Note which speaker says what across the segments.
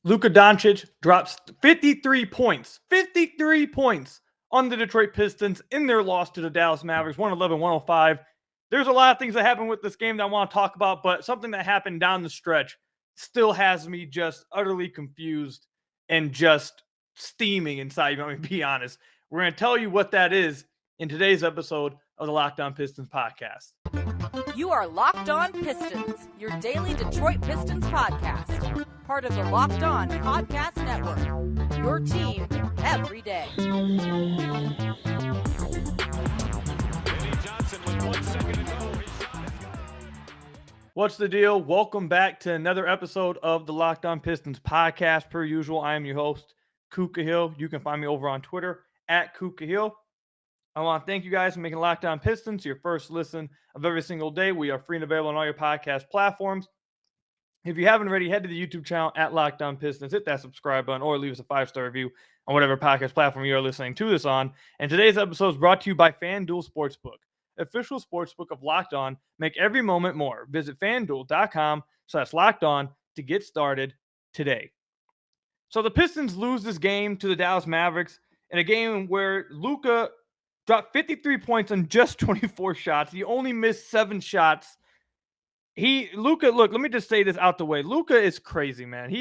Speaker 1: Luka Doncic drops 53 points. 53 points on the Detroit Pistons in their loss to the Dallas Mavericks, 111-105. There's a lot of things that happened with this game that I want to talk about, but something that happened down the stretch still has me just utterly confused and just steaming inside. Let me be honest. We're going to tell you what that is in today's episode of the Locked On Pistons podcast.
Speaker 2: You are Locked On Pistons, your daily Detroit Pistons podcast. Part of the Locked On Podcast Network, your team every day.
Speaker 1: What's the deal? Welcome back to another episode of the Locked On Pistons podcast. Per usual, I am your host, Kuka Hill. You can find me over on Twitter at Kuka Hill. I want to thank you guys for making Locked On Pistons your first listen of every single day. We are free and available on all your podcast platforms. If you haven't already, head to the YouTube channel at Locked On Pistons, hit that subscribe button, or leave us a 5-star review on whatever podcast platform you are listening to this on. And today's episode is brought to you by FanDuel Sportsbook, official sportsbook of Locked On. Make every moment more. Visit FanDuel.com/LockedOn to get started today. So the Pistons lose this game to the Dallas Mavericks in a game where Luka dropped 53 points on just 24 shots. He only missed 7 shots. Luka, look, let me just say this out the way. Luka is crazy, man.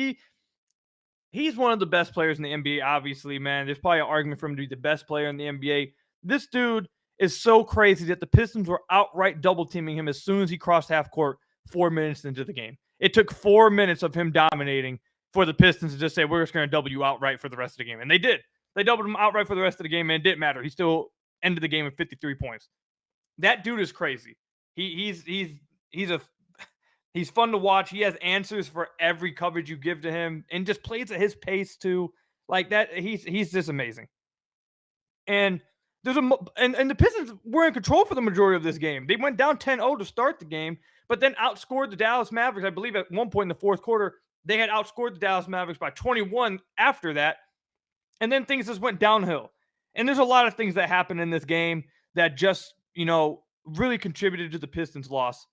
Speaker 1: He's one of the best players in the NBA, obviously, man. There's probably an argument for him to be the best player in the NBA. This dude is so crazy that the Pistons were outright double-teaming him as soon as he crossed half court 4 minutes into the game. It took 4 minutes of him dominating for the Pistons to just say, we're just going to double you outright for the rest of the game. And they did. They doubled him outright for the rest of the game, and it didn't matter. He still ended the game with 53 points. That dude is crazy. He's fun to watch. He has answers for every coverage you give to him and just plays at his pace too. Like that, he's just amazing. And the Pistons were in control for the majority of this game. They went down 10-0 to start the game, but then outscored the Dallas Mavericks. I believe at one point in the fourth quarter, they had outscored the Dallas Mavericks by 21 after that. And then things just went downhill. And there's a lot of things that happened in this game that just, really contributed to the Pistons' loss.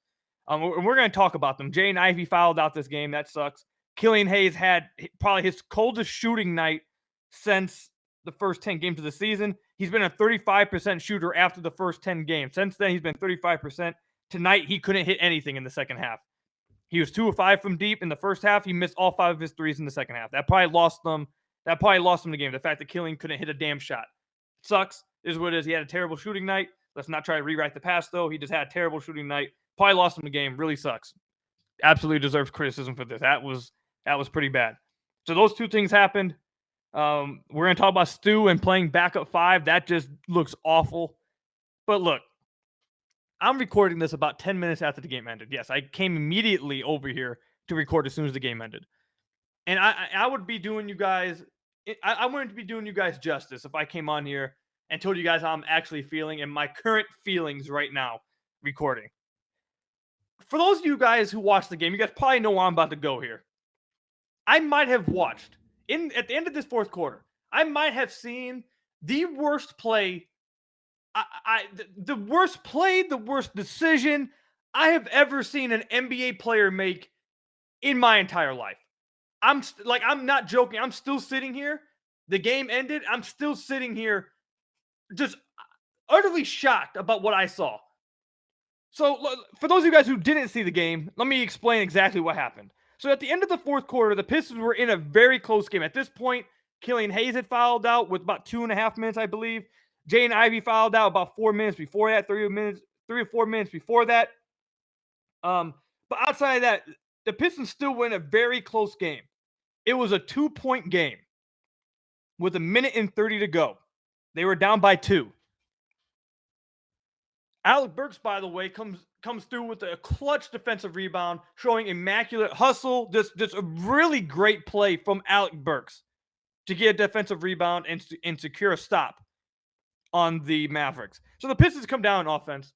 Speaker 1: We're going to talk about them. Jaden Ivey fouled out this game. That sucks. Killian Hayes had probably his coldest shooting night since the first 10 games of the season. He's been a 35% shooter after the first 10 games. Since then, he's been 35%. Tonight, he couldn't hit anything in the second half. He was 2 of 5 from deep in the first half. He missed all 5 of his threes in the second half. That probably lost them the game. The fact that Killian couldn't hit a damn shot. Sucks. Is what it is. He had a terrible shooting night. Let's not try to rewrite the past, though. He just had a terrible shooting night. Probably lost him the game. Really sucks. Absolutely deserves criticism for this. That was pretty bad. So those two things happened. We're going to talk about Stu and playing backup 5. That just looks awful. But look, I'm recording this about 10 minutes after the game ended. Yes, I came immediately over here to record as soon as the game ended. And I would be doing you guys, I wouldn't be doing you guys justice if I came on here and told you guys how I'm actually feeling and my current feelings right now recording. For those of you guys who watched the game, you guys probably know where I'm about to go here. I might have watched, at the end of this fourth quarter, I might have seen the worst play, the worst decision I have ever seen an NBA player make in my entire life. I'm not joking. I'm still sitting here. The game ended. I'm still sitting here just utterly shocked about what I saw. So for those of you guys who didn't see the game, let me explain exactly what happened. So at the end of the fourth quarter, the Pistons were in a very close game. At this point, Killian Hayes had fouled out with about 2.5 minutes, I believe. Jaden Ivey fouled out about 4 minutes before that, 3 or 4 minutes before that. But outside of that, the Pistons still were in a very close game. It was a 2-point game with 1:30 to go. They were down by 2. Alec Burks, by the way, comes through with a clutch defensive rebound, showing immaculate hustle. Just a really great play from Alec Burks to get a defensive rebound and secure a stop on the Mavericks. So the Pistons come down on offense.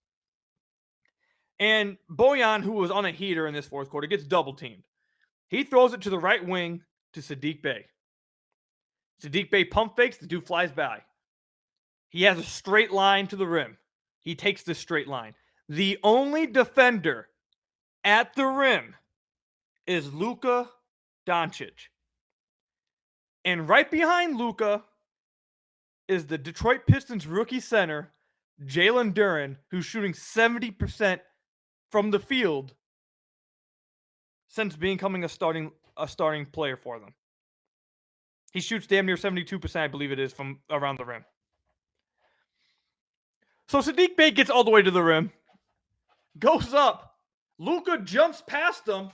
Speaker 1: And Boyan, who was on a heater in this fourth quarter, gets double-teamed. He throws it to the right wing to Saddiq Bey. Saddiq Bey pump fakes. The dude flies by. He has a straight line to the rim. He takes this straight line. The only defender at the rim is Luka Doncic. And right behind Luka is the Detroit Pistons rookie center, Jalen Duren, who's shooting 70% from the field since becoming a starting player for them. He shoots damn near 72%, I believe it is, from around the rim. So Saddiq Bey gets all the way to the rim, goes up, Luka jumps past him,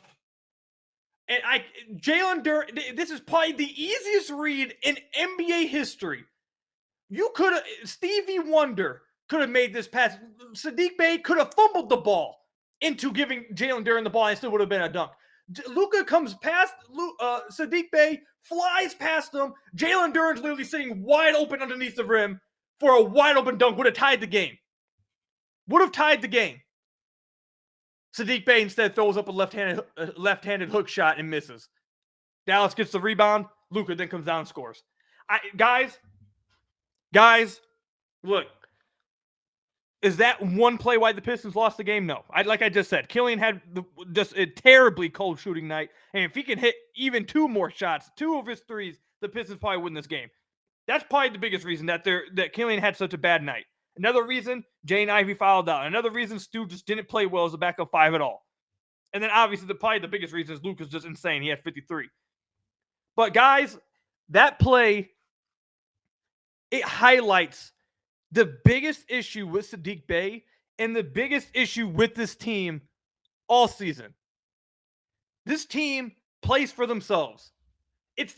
Speaker 1: and Jalen Duren, this is probably the easiest read in NBA history. You could have, Stevie Wonder could have made this pass. Saddiq Bey could have fumbled the ball into giving Jalen Duren the ball, and it still would have been a dunk. Luka comes past Saddiq Bey, flies past him. Jalen Duren's literally sitting wide open underneath the rim for a wide open dunk. Would have tied the game. Saddiq Bey instead throws up a left-handed hook shot and misses. Dallas gets the rebound. Luka then comes down and scores. Guys, look. Is that one play why the Pistons lost the game? No. Like I just said, Killian had just a terribly cold shooting night. And if he can hit even 2 more shots, 2 of his threes, the Pistons probably win this game. That's probably the biggest reason that Killian had such a bad night. Another reason, Jane Ivey fouled out. Another reason, Stu just didn't play well as a backup 5 at all. And then obviously probably the biggest reason is Luka's just insane. He had 53. But guys, that play, it highlights the biggest issue with Saddiq Bey and the biggest issue with this team all season. This team plays for themselves. It's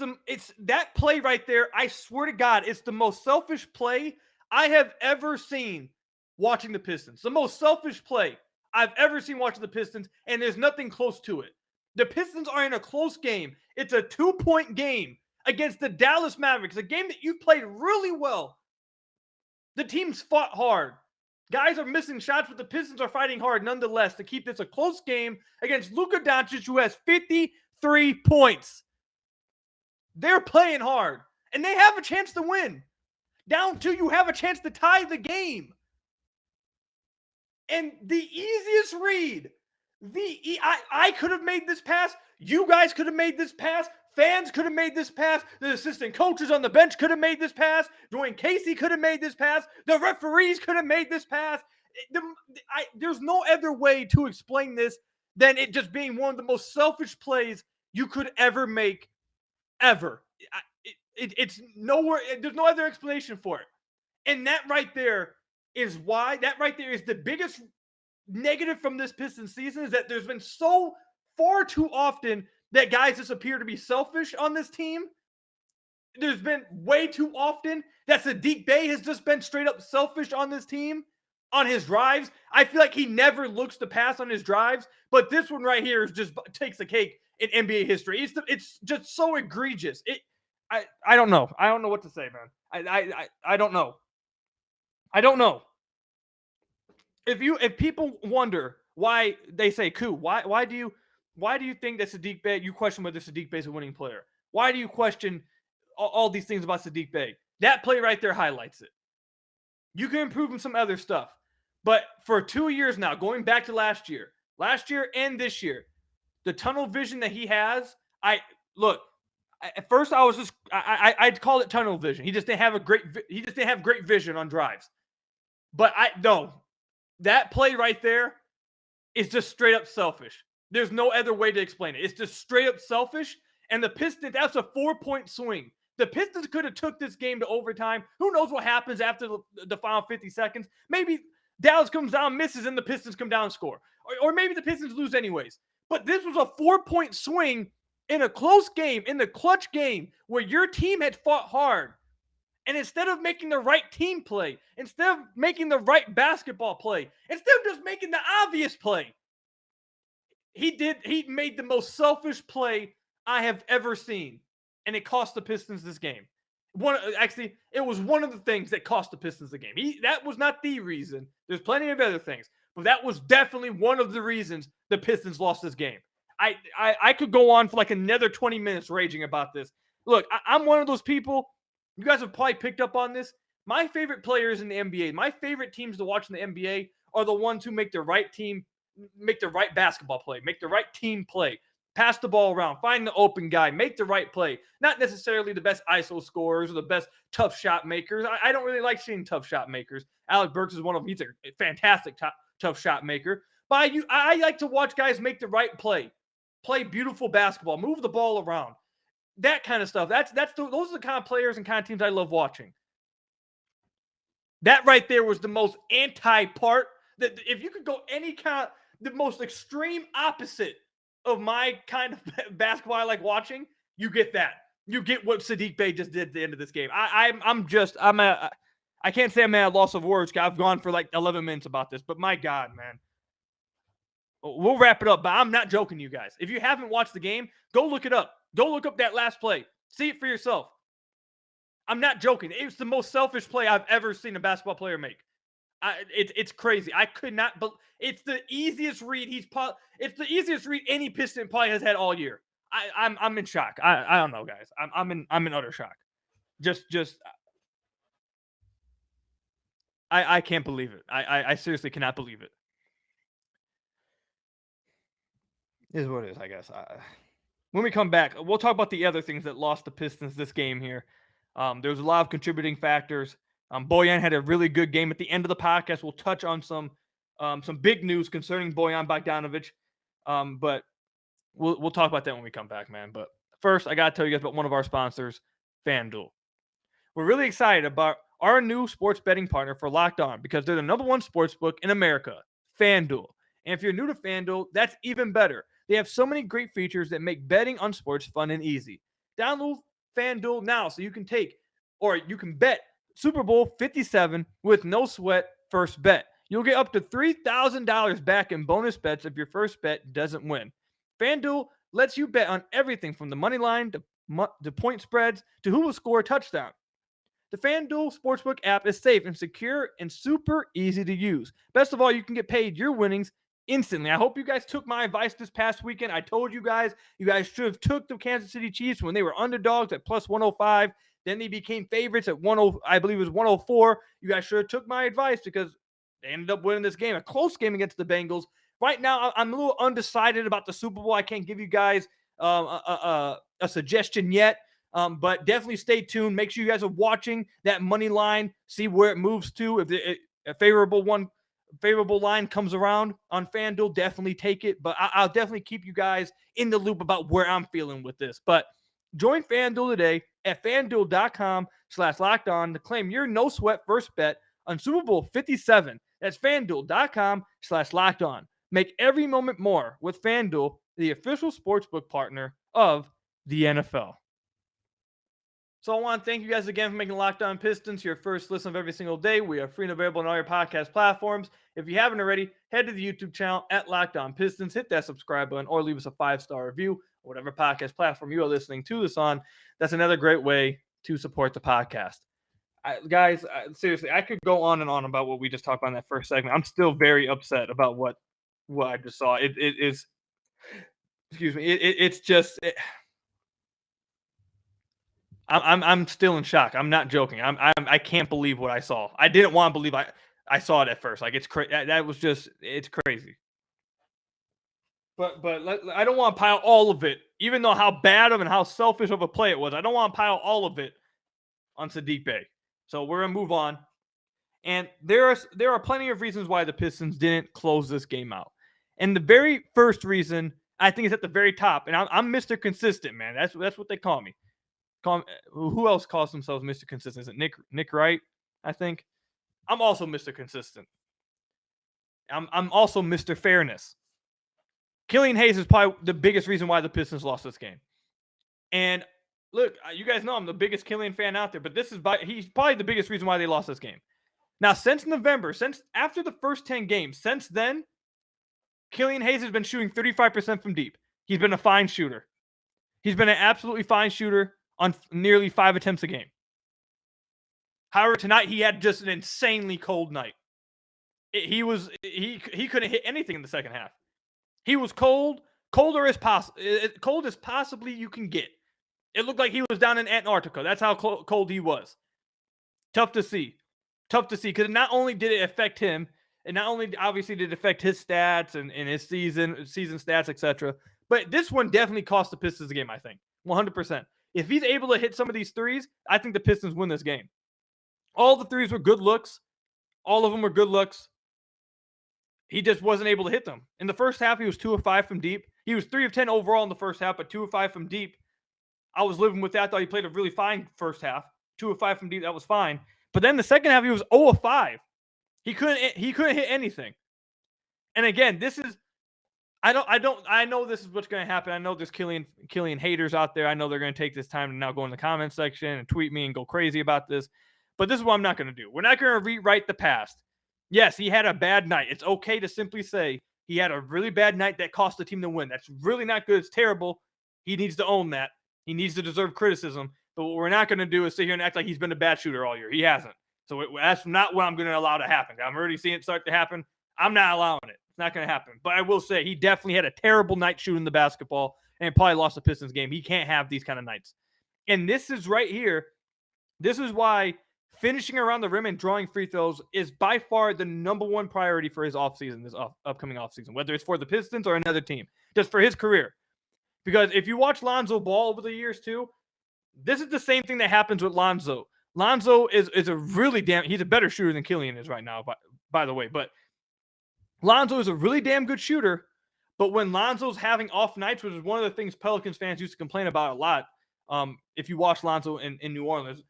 Speaker 1: that play right there. I swear to God, it's the most selfish play I have ever seen watching the Pistons. The most selfish play I've ever seen watching the Pistons, and there's nothing close to it. The Pistons are in a close game. It's a 2-point game against the Dallas Mavericks, a game that you played really well. The team's fought hard. Guys are missing shots, but the Pistons are fighting hard nonetheless to keep this a close game against Luka Doncic, who has 53 points. They're playing hard, and they have a chance to win. Down 2, you have a chance to tie the game. And the easiest read, I could have made this pass. You guys could have made this pass. Fans could have made this pass. The assistant coaches on the bench could have made this pass. Dwayne Casey could have made this pass. The referees could have made this pass. There's no other way to explain this than it just being one of the most selfish plays you could ever make, ever. It's nowhere. There's no other explanation for it. And that right there is why. That right there is the biggest negative from this Pistons season, is that there's been so far too often that guys just appear to be selfish on this team. There's been way too often that Saddiq Bey has just been straight up selfish on this team, on his drives. I feel like he never looks to pass on his drives, but this one right here is just takes the cake in NBA history. It's just so egregious. I don't know. I don't know what to say, man. I don't know. I don't know. If people wonder why they say, "Koo, why do you think that Saddiq Bey, you question whether Saddiq Bey is a winning player? Why do you question all these things about Saddiq Bey?" That play right there highlights it. You can improve in some other stuff. But for 2 years now, going back to last year and this year, the tunnel vision that he has, at first I was just, I'd call it tunnel vision. He just didn't have great vision on drives. But that play right there is just straight up selfish. There's no other way to explain it. It's just straight up selfish. And the Pistons, that's a 4-point swing. The Pistons could have took this game to overtime. Who knows what happens after the final 50 seconds? Maybe Dallas comes down, misses, and the Pistons come down and score. Or maybe the Pistons lose anyways. But this was a 4-point swing in a close game, in the clutch game, where your team had fought hard. And instead of making the right team play, instead of making the right basketball play, instead of just making the obvious play, he made the most selfish play I have ever seen. And it cost the Pistons this game. It was one of the things that cost the Pistons the game. That was not the reason. There's plenty of other things. But that was definitely one of the reasons the Pistons lost this game. I could go on for like another 20 minutes raging about this. Look, I'm one of those people. You guys have probably picked up on this. My favorite players in the NBA, my favorite teams to watch in the NBA are the ones who make the right team, make the right basketball play, make the right team play. Pass the ball around, find the open guy, make the right play. Not necessarily the best ISO scorers or the best tough shot makers. I don't really like seeing tough shot makers. Alec Burks is one of them. He's a fantastic tough shot maker. But I like to watch guys make the right play beautiful basketball, move the ball around, that kind of stuff. Those are the kind of players and kind of teams I love watching. That right there was the most anti part. That if you could go any kind, the most extreme opposite of my kind of basketball I like watching, you get that. You get what Saddiq Bey just did at the end of this game. I can't say I'm at a loss of words. I've gone for like 11 minutes about this, but my God, man. We'll wrap it up, but I'm not joking, you guys. If you haven't watched the game, go look it up. Go look up that last play. See it for yourself. I'm not joking. It was the most selfish play I've ever seen a basketball player make. It's crazy. I could not. It's the easiest read It's the easiest read any Piston probably has had all year. I'm in shock. I don't know, guys. I'm in utter shock. I can't believe it. I seriously cannot believe it. Is what it is, I guess. When we come back, we'll talk about the other things that lost the Pistons this game here. There's a lot of contributing factors. Boyan had a really good game. At the end of the podcast, we'll touch on some big news concerning Boyan Bogdanovic. But we'll talk about that when we come back, man. But first, I got to tell you guys about one of our sponsors, FanDuel. We're really excited about our new sports betting partner for Locked On because they're the #1 sports book in America, FanDuel. And if you're new to FanDuel, that's even better. They have so many great features that make betting on sports fun and easy. Download FanDuel now so you can bet Super Bowl 57 with no sweat first bet. You'll get up to $3,000 back in bonus bets if your first bet doesn't win. FanDuel lets you bet on everything from the money line to point spreads to who will score a touchdown. The FanDuel Sportsbook app is safe and secure and super easy to use. Best of all, you can get paid your winnings instantly. I hope you guys took my advice this past weekend. I told you guys should have took the Kansas City Chiefs when they were underdogs at plus 105. Then they became favorites at 10, I believe it was 104. You guys should have took my advice because they ended up winning this game, a close game against the Bengals. Right now, I'm a little undecided about the Super Bowl. I can't give you guys a suggestion yet. But definitely stay tuned. Make sure you guys are watching that money line. See where it moves to. If a favorable line comes around on FanDuel, definitely take it. But I'll definitely keep you guys in the loop about where I'm feeling with this. But join FanDuel today at FanDuel.com/LockedOn to claim your no sweat first bet on Super Bowl 57. That's FanDuel.com/LockedOn. Make every moment more with FanDuel, the official sportsbook partner of the NFL. So I want to thank you guys again for making Locked On Pistons your first listen of every single day. We are free and available on all your podcast platforms. If you haven't already, head to the YouTube channel at Locked On Pistons, hit that subscribe button, or leave us a 5-star review, or whatever podcast platform you are listening to this on. That's another great way to support the podcast. Guys, seriously, I could go on and on about what we just talked about in that first segment. I'm still very upset about what I just saw. It is, excuse me, it's just... I'm still in shock. I'm not joking. I can't believe what I saw. I didn't want to believe I saw it at first. Like it's crazy. It's crazy. But I don't want to pile all of it, even though how bad of and how selfish of a play it was. I don't want to pile all of it on Saddiq Bey. So we're gonna move on. And there are plenty of reasons why the Pistons didn't close this game out. And the very first reason I think is at the very top. And I'm Mr. Consistent, man. That's what they call me. Who else calls themselves Mr. Consistent? Is it Nick Wright? I think. I'm also Mr. Consistent. I'm also Mr. Fairness. Killian Hayes is probably the biggest reason why the Pistons lost this game. And look, you guys know I'm the biggest Killian fan out there, but he's probably the biggest reason why they lost this game. Now, since November, after the first 10 games, since then, Killian Hayes has been shooting 35% from deep. He's been a fine shooter. He's been an absolutely fine shooter on nearly 5 attempts a game. However, tonight he had just an insanely cold night. He couldn't hit anything in the second half. He was cold as possibly you can get. It looked like he was down in Antarctica. That's how cold he was. Tough to see, because not only did it affect him, and not only obviously did it affect his stats and his season stats, etc., But this one definitely cost the Pistons the game, I think. 100%. If he's able to hit some of these threes, I think the Pistons win this game. All the threes were good looks. All of them were good looks. He just wasn't able to hit them. In the first half, he was 2 of 5 from deep. He was 3 of 10 overall in the first half, but 2 of 5 from deep. I was living with that. I thought he played a really fine first half. 2 of 5 from deep, that was fine. But then the second half, he was 0 of 5. He couldn't hit anything. And again, this is I know this is what's going to happen. I know there's Killian haters out there. I know they're going to take this time to now go in the comment section and tweet me and go crazy about this. But this is what I'm not going to do. We're not going to rewrite the past. Yes, he had a bad night. It's okay to simply say he had a really bad night that cost the team the win. That's really not good. It's terrible. He needs to own that. He needs to deserve criticism. But what we're not going to do is sit here and act like he's been a bad shooter all year. He hasn't. So that's not what I'm going to allow to happen. I'm already seeing it start to happen. I'm not allowing it. It's not going to happen. But I will say he definitely had a terrible night shooting the basketball and probably lost the Pistons game. He can't have these kind of nights. And this is right here. This is why finishing around the rim and drawing free throws is by far the number one priority for his offseason, this upcoming offseason, whether it's for the Pistons or another team, just for his career. Because if you watch Lonzo ball over the years too, this is the same thing that happens with Lonzo. Lonzo is a really he's a better shooter than Killian is right now, by the way. But Lonzo is a really damn good shooter. But when Lonzo's having off nights, which is one of the things Pelicans fans used to complain about a lot, if you watch Lonzo in New Orleans,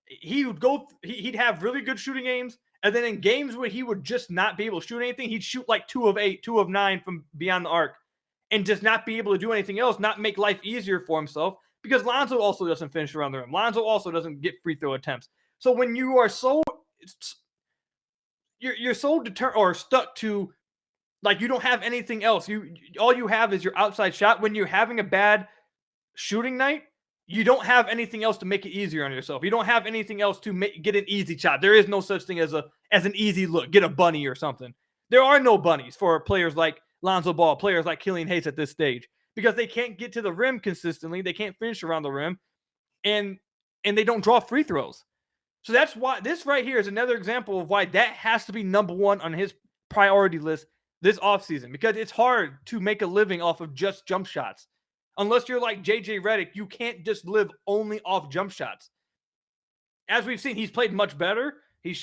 Speaker 1: he'd have really good shooting games. And then in games where he would just not be able to shoot anything, he'd shoot like 2 of 8, 2 of 9 from beyond the arc and just not be able to do anything else, not make life easier for himself. Because Lonzo also doesn't finish around the rim. Lonzo also doesn't get free throw attempts. So when you are you're so determined or stuck to, like, you don't have anything else. All you have is your outside shot. When you're having a bad shooting night, you don't have anything else to make it easier on yourself. You don't have anything else to get an easy shot. There is no such thing as an easy look. Get a bunny or something. There are no bunnies for players like Lonzo Ball, players like Killian Hayes at this stage. Because they can't get to the rim consistently. They can't finish around the rim. And they don't draw free throws. So that's why this right here is another example of why that has to be number one on his priority list this offseason. Because it's hard to make a living off of just jump shots. Unless you're like JJ Redick, you can't just live only off jump shots. As we've seen, he's played much better.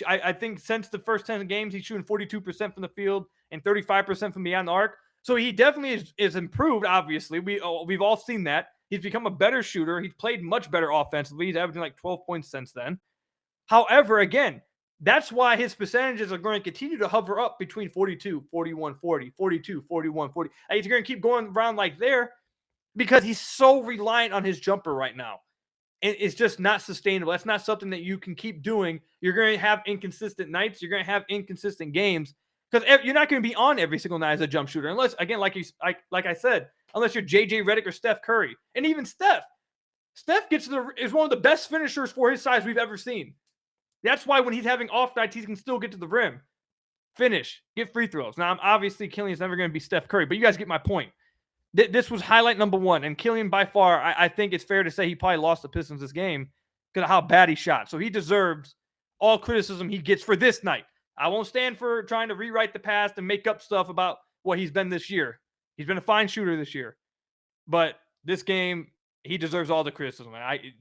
Speaker 1: I think since the first 10 games, he's shooting 42% from the field and 35% from beyond the arc. So he definitely is improved, obviously. We've all seen that. He's become a better shooter. He's played much better offensively. He's averaging like 12 points since then. However, again, that's why his percentages are going to continue to hover up between 42, 41, 40, 42, 41, 40. He's going to keep going around like there because he's so reliant on his jumper right now. It's just not sustainable. That's not something that you can keep doing. You're going to have inconsistent nights. You're going to have inconsistent games. Because you're not going to be on every single night as a jump shooter, unless, again, like I said, unless you're JJ Redick or Steph Curry, and even Steph is one of the best finishers for his size we've ever seen. That's why when he's having off nights, he can still get to the rim, finish, get free throws. Now, obviously, Killian's never going to be Steph Curry, but you guys get my point. This was highlight number one, and Killian, by far, I think it's fair to say he probably lost the Pistons this game because of how bad he shot. So he deserves all criticism he gets for this night. I won't stand for trying to rewrite the past and make up stuff about what he's been this year. He's been a fine shooter this year. But this game, he deserves all the criticism.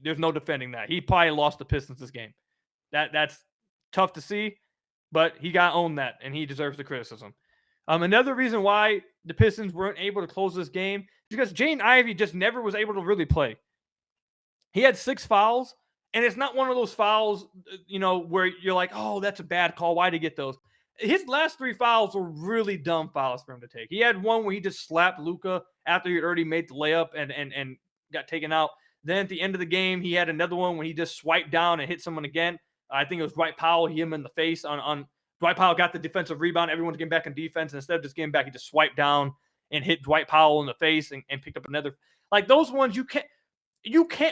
Speaker 1: There's no defending that. He probably lost the Pistons this game. That's tough to see, but he got to own that, and he deserves the criticism. Another reason why the Pistons weren't able to close this game is because Jaden Ivey just never was able to really play. He had 6 fouls. And it's not one of those fouls, where you're like, oh, that's a bad call. Why'd he get those? His last 3 fouls were really dumb fouls for him to take. He had one where he just slapped Luka after he had already made the layup and got taken out. Then at the end of the game, he had another one when he just swiped down and hit someone again. I think it was Dwight Powell. He hit him in the face. On Dwight Powell got the defensive rebound. Everyone's getting back on defense. And instead of just getting back, he just swiped down and hit Dwight Powell in the face and picked up another. Like those ones, you can't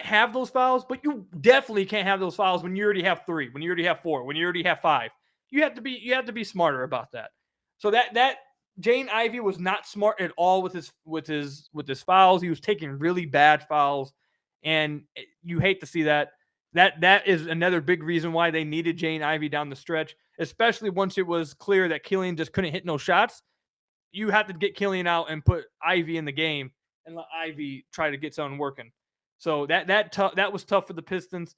Speaker 1: have those fouls, but you definitely can't have those fouls when you already have 3, when you already have 4, when you already have 5. You have to be smarter about that. So that Jaden Ivey was not smart at all with his fouls. He was taking really bad fouls, and you hate to see that. That is another big reason why they needed Jaden Ivey down the stretch, especially once it was clear that Killian just couldn't hit no shots. You have to get Killian out and put Ivey in the game and let Ivy try to get something working. So that was tough for the Pistons.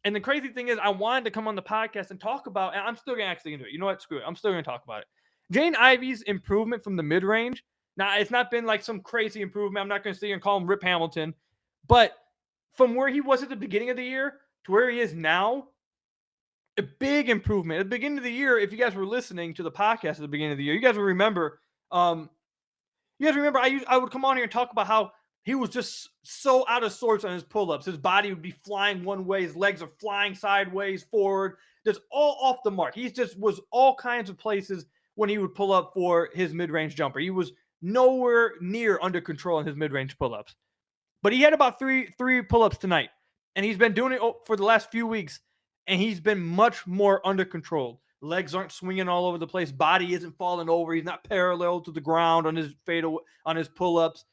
Speaker 1: And the crazy thing is, I wanted to come on the podcast and talk about, and I'm still going to actually do it. You know what? Screw it. I'm still going to talk about it. Jane Ivy's improvement from the mid-range. Now, it's not been like some crazy improvement. I'm not going to sit here and call him Rip Hamilton. But from where he was at the beginning of the year to where he is now, a big improvement. At the beginning of the year, if you guys were listening to the podcast at the beginning of the year, you guys will remember. I would come on here and talk about how he was just so out of sorts on his pull-ups. His body would be flying one way, his legs are flying sideways, forward, just all off the mark. He just was all kinds of places when he would pull up for his mid-range jumper. He was nowhere near under control in his mid-range pull-ups. But he had about three pull-ups tonight, and he's been doing it for the last few weeks, and he's been much more under control. Legs aren't swinging all over the place. Body isn't falling over. He's not parallel to the ground on his on his pull-ups.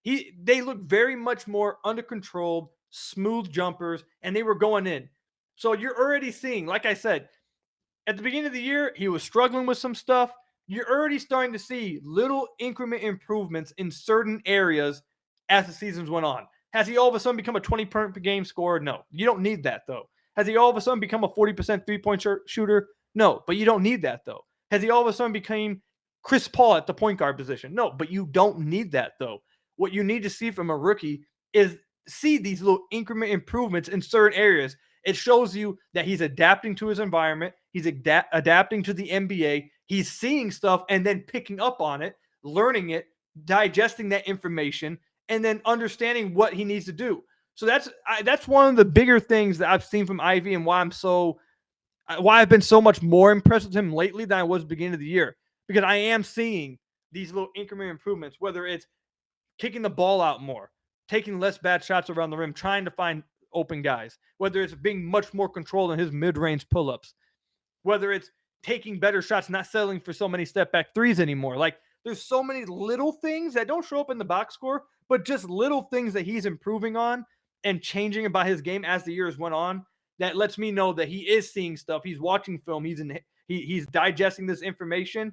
Speaker 1: They look very much more under control, smooth jumpers, and they were going in. So you're already seeing, like I said, at the beginning of the year, he was struggling with some stuff. You're already starting to see little increment improvements in certain areas as the seasons went on. Has he all of a sudden become a 20-point per game scorer? No. You don't need that, though. Has he all of a sudden become a 40% three-point shooter? No, but you don't need that, though. Has he all of a sudden become Chris Paul at the point guard position? No, but you don't need that, though. What you need to see from a rookie is see these little increment improvements in certain areas. It shows you that he's adapting to his environment. He's adapting to the NBA. He's seeing stuff and then picking up on it, learning it, digesting that information, and then understanding what he needs to do. So that's one of the bigger things that I've seen from Ivy, and why I've been so much more impressed with him lately than I was at the beginning of the year, because I am seeing these little increment improvements, whether it's kicking the ball out more, taking less bad shots around the rim, trying to find open guys, whether it's being much more controlled in his mid-range pull-ups, whether it's taking better shots, not settling for so many step-back threes anymore. Like, there's so many little things that don't show up in the box score, but just little things that he's improving on and changing about his game as the years went on, that lets me know that he is seeing stuff. He's watching film. He's digesting this information,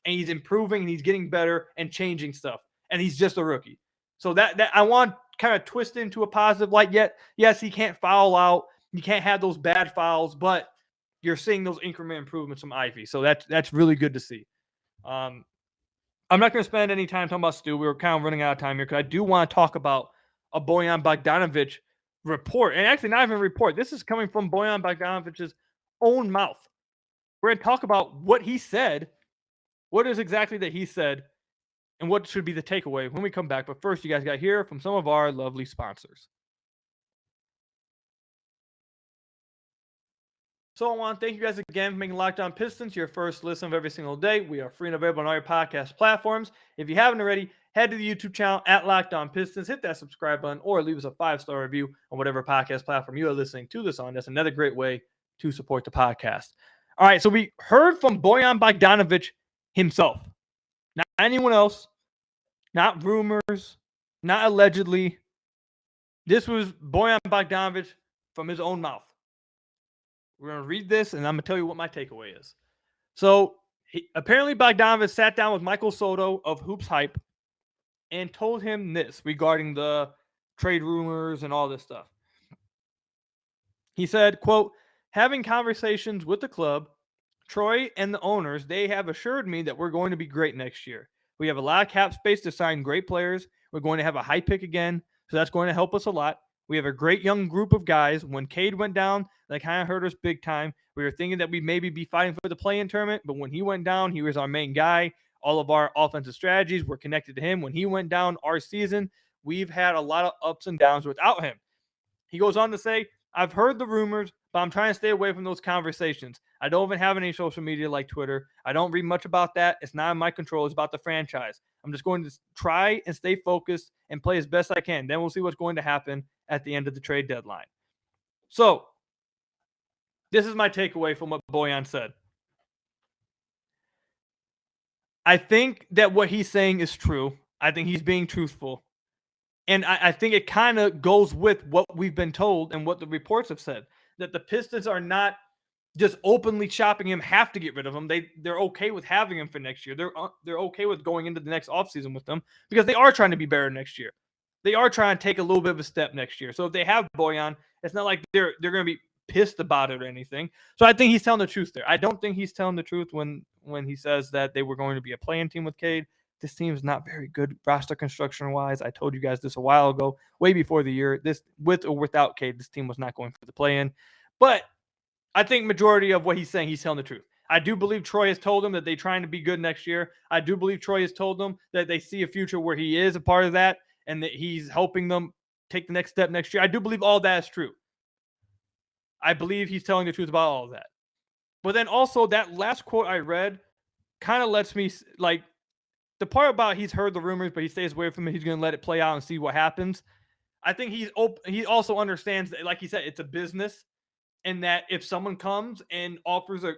Speaker 1: and he's improving, and he's getting better and changing stuff. And he's just a rookie. So that I want to kind of twist into a positive light. Yet, yes, he can't foul out. You can't have those bad fouls, but you're seeing those increment improvements from Ivy. So that's really good to see. I'm not going to spend any time talking about Stu. We were kind of running out of time here because I do want to talk about a Boyan Bogdanovic report. And actually, not even a report. This is coming from Boyan Bogdanovic's own mouth. We're going to talk about what he said, what is exactly that he said, and what should be the takeaway when we come back. But first, you guys got to hear from some of our lovely sponsors. So I want to thank you guys again for making Locked On Pistons your first listen of every single day. We are free and available on all your podcast platforms. If you haven't already, head to the YouTube channel at Locked On Pistons, hit that subscribe button, or leave us a 5-star review on whatever podcast platform you are listening to this on. That's another great way to support the podcast. All right, so we heard from Boyan Bogdanovic himself. Not anyone else, not rumors, not allegedly. This was Boyan Bogdanovic from his own mouth. We're going to read this, and I'm going to tell you what my takeaway is. So, apparently Bogdanovic sat down with Michael Soto of Hoops Hype and told him this regarding the trade rumors and all this stuff. He said, quote, having conversations with the club, Troy and the owners, they have assured me that we're going to be great next year. We have a lot of cap space to sign great players. We're going to have a high pick again, so that's going to help us a lot. We have a great young group of guys. When Cade went down, that kind of hurt us big time. We were thinking that we'd maybe be fighting for the play-in tournament, but when he went down, he was our main guy. All of our offensive strategies were connected to him. When he went down our season, we've had a lot of ups and downs without him. He goes on to say, I've heard the rumors, but I'm trying to stay away from those conversations. I don't even have any social media like Twitter. I don't read much about that. It's not in my control. It's about the franchise. I'm just going to try and stay focused and play as best I can. Then we'll see what's going to happen at the end of the trade deadline. So, this is my takeaway from what Boyan said. I think that what he's saying is true. I think he's being truthful. And I think it kind of goes with what we've been told and what the reports have said, that the Pistons are not just openly shopping him have to get rid of him. They're okay with having him for next year. They're okay with going into the next offseason with them because they are trying to be better next year. They are trying to take a little bit of a step next year. So if they have Boyan, it's not like they're going to be pissed about it or anything. So I think he's telling the truth there. I don't think he's telling the truth when he says that they were going to be a playing team with Cade. This team is not very good roster construction wise. I told you guys this a while ago, way before the year. This, with or without Cade, this team was not going for the play-in. But I think majority of what he's saying, he's telling the truth. I do believe Troy has told him that they're trying to be good next year. I do believe Troy has told them that they see a future where he is a part of that and that he's helping them take the next step next year. I do believe all that is true. I believe he's telling the truth about all of that. But then also that last quote I read kind of lets me, like, the part about he's heard the rumors, but he stays away from it. He's going to let it play out and see what happens. I think he also understands that, like he said, it's a business. And that if someone comes and offers a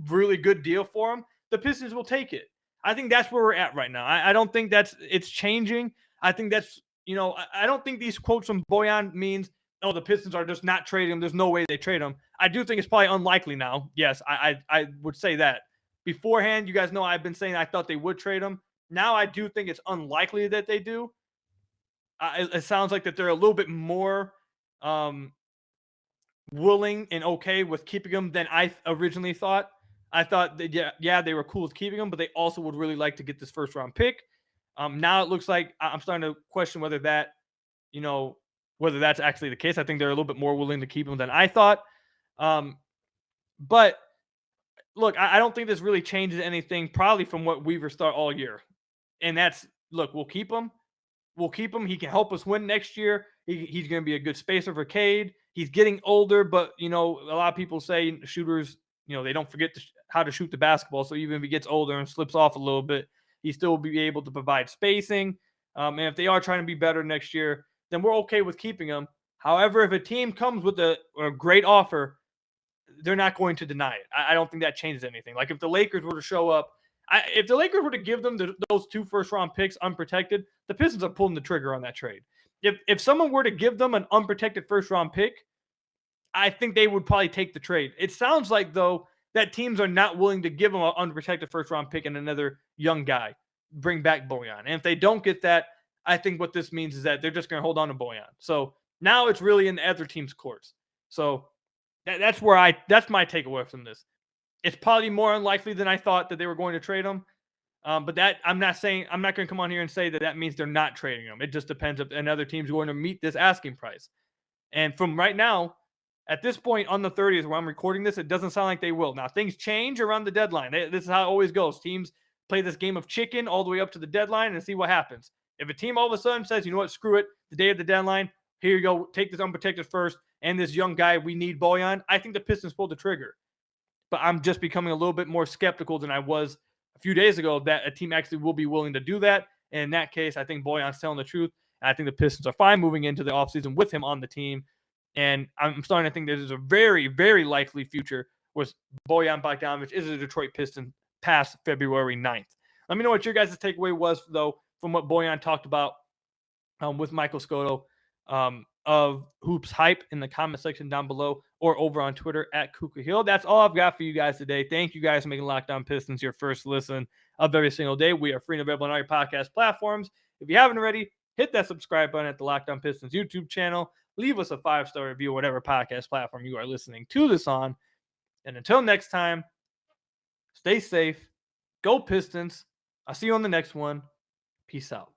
Speaker 1: really good deal for him, the Pistons will take it. I think that's where we're at right now. I don't think it's changing. I think that's, I don't think these quotes from Boyan means, oh, the Pistons are just not trading him. There's no way they trade him. I do think it's probably unlikely now. Yes, I would say that. Beforehand, you guys know I've been saying I thought they would trade him. Now I do think it's unlikely that they do. It sounds like that they're a little bit more willing and okay with keeping him than I originally thought. I thought that yeah, they were cool with keeping him, but they also would really like to get this first round pick. Now it looks like I'm starting to question whether that's actually the case. I think they're a little bit more willing to keep him than I thought. But look, I don't think this really changes anything probably from what Weaver thought all year. And that's, look, we'll keep him. We'll keep him. He can help us win next year. He's going to be a good spacer for Cade. He's getting older, but, a lot of people say shooters, they don't forget how to shoot the basketball. So even if he gets older and slips off a little bit, he still will be able to provide spacing. And if they are trying to be better next year, then we're okay with keeping him. However, if a team comes with a great offer, they're not going to deny it. I don't think that changes anything. Like if the Lakers were to show up, if the Lakers were to give them those 2 first-round picks unprotected, the Pistons are pulling the trigger on that trade. If someone were to give them an unprotected first-round pick, I think they would probably take the trade. It sounds like, though, that teams are not willing to give them an unprotected first-round pick and another young guy, bring back Boyan. And if they don't get that, I think what this means is that they're just going to hold on to Boyan. So now it's really in the other team's courts. So that's my takeaway from this. It's probably more unlikely than I thought that they were going to trade him. But that I'm not going to come on here and say that means they're not trading him. It just depends if another team's going to meet this asking price. And from right now, at this point on the 30th where I'm recording this, it doesn't sound like they will. Now, things change around the deadline. This is how it always goes. Teams play this game of chicken all the way up to the deadline and see what happens. If a team all of a sudden says, you know what, screw it, the day of the deadline, here you go, take this unprotected first, and this young guy, we need Boyan, I think the Pistons pulled the trigger. But I'm just becoming a little bit more skeptical than I was a few days ago that a team actually will be willing to do that. And in that case, I think Boyan's telling the truth. And I think the Pistons are fine moving into the offseason with him on the team. And I'm starting to think there's a very, very likely future with Boyan Bogdanovic is a Detroit Piston past February 9th. Let me know what your guys' takeaway was, though, from what Boyan talked about with Michael Scotto of Hoops Hype in the comment section down below or over on Twitter at Kuka Hill. That's all I've got for you guys today. Thank you guys for making Locked On Pistons your first listen of every single day. We are free and available on all your podcast platforms. If you haven't already, hit that subscribe button at the Locked On Pistons YouTube channel. Leave us a 5-star review, whatever podcast platform you are listening to this on. And until next time, stay safe. Go Pistons. I'll see you on the next one. Peace out.